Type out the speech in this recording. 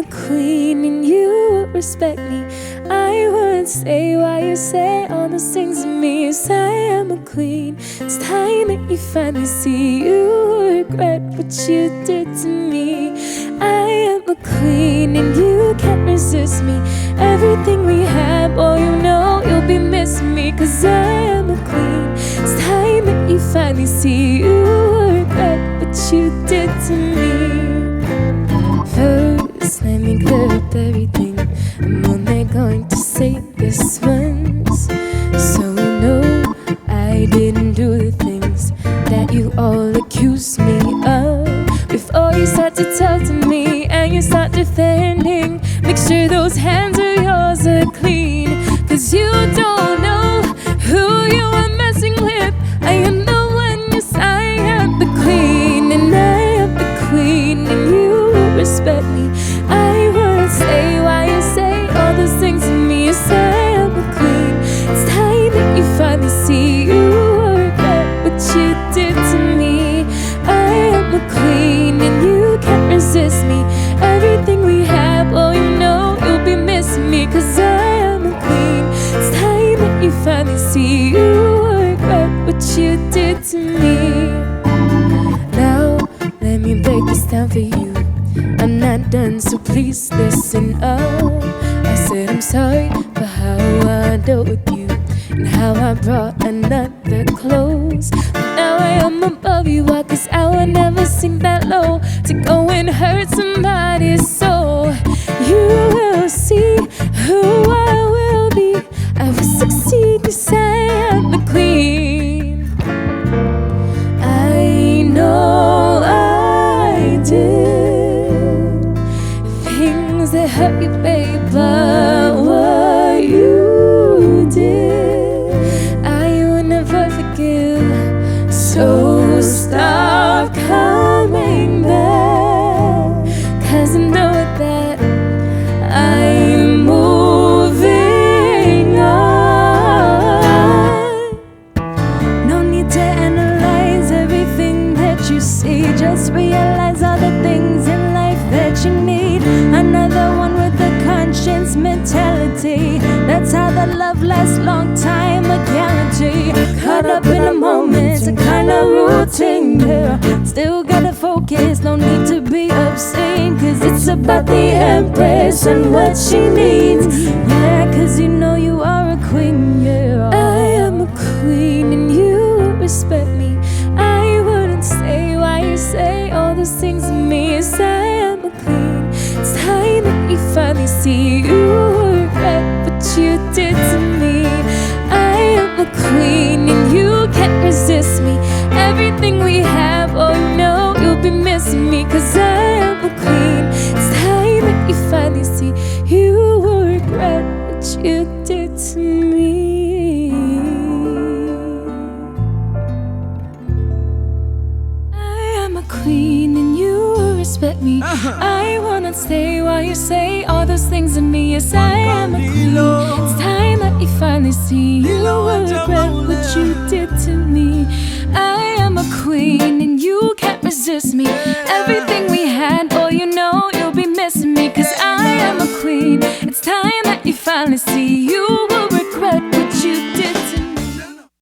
a queen and you would respect me. I wouldn't say why you say all those things to me. Yes, I am a queen. It's time that you finally see you will regret what you did to me. I am a queen and you can't resist me. Everything we have, oh you know you'll be missing me. Cause I am a queen. It's time that you finally see you will regret what you did to me. First, let me clear up everything. I'm only going to say this once, so no, I didn't do the things that you all accuse me of. Before you start to talk to me and you start defending, make sure those hands of yours are clean. Cause you don't know who you are messing with. I am the one, yes I am the queen. And I am the queen and you will respect me. I won't say why you say all those things to me. Yes I am the queen. It's time that you finally see you will regret what you did to me. I am a queen and you can't resist me. Everything we have, oh you know you'll be missing me. Cause I am a queen. It's time that you finally see you will regret what you did to me. Now let me break this down for you. I'm not done, so please listen up. I said I'm sorry for how I dealt with you and how I brought another close. But now I am above you, why? Cause I would never sink that low to go and hurt somebody's soul. You will see who I will be. I will succeed, cause I am the queen. I know I did things that hurt you, babe, but what you did I will never forgive. So stop coming back, cause I know that I'm moving on. No need to analyze everything that you see. Just realize all the things in life that you need. Another one with a conscience mentality. That's how the love lasts long time, a guarantee. Caught up in a moment, a kind of routine, yeah. Still gotta focus, no need to be obscene. Cause it's about the empress and what she needs. Yeah, cause you know you are a queen, yeah. I am a queen and you will respect me. I wouldn't say why you say all those things to me. Yes, I am a queen. It's time that you finally see you will regret what you did to me. I am a queen and you can't resist me. Everything we have, oh no, you'll be missing me. Cause I am a queen. It's time that you finally see you will regret what you did to me. I am a queen and you will respect me. I wanna say why you say all those things to me. Yes, I am a queen. It's time that you finally see you will regret what you did to me. I am a queen and you can't resist me. Everything we had, oh you know you'll be missing me. Cause I am a queen. It's time that you finally see you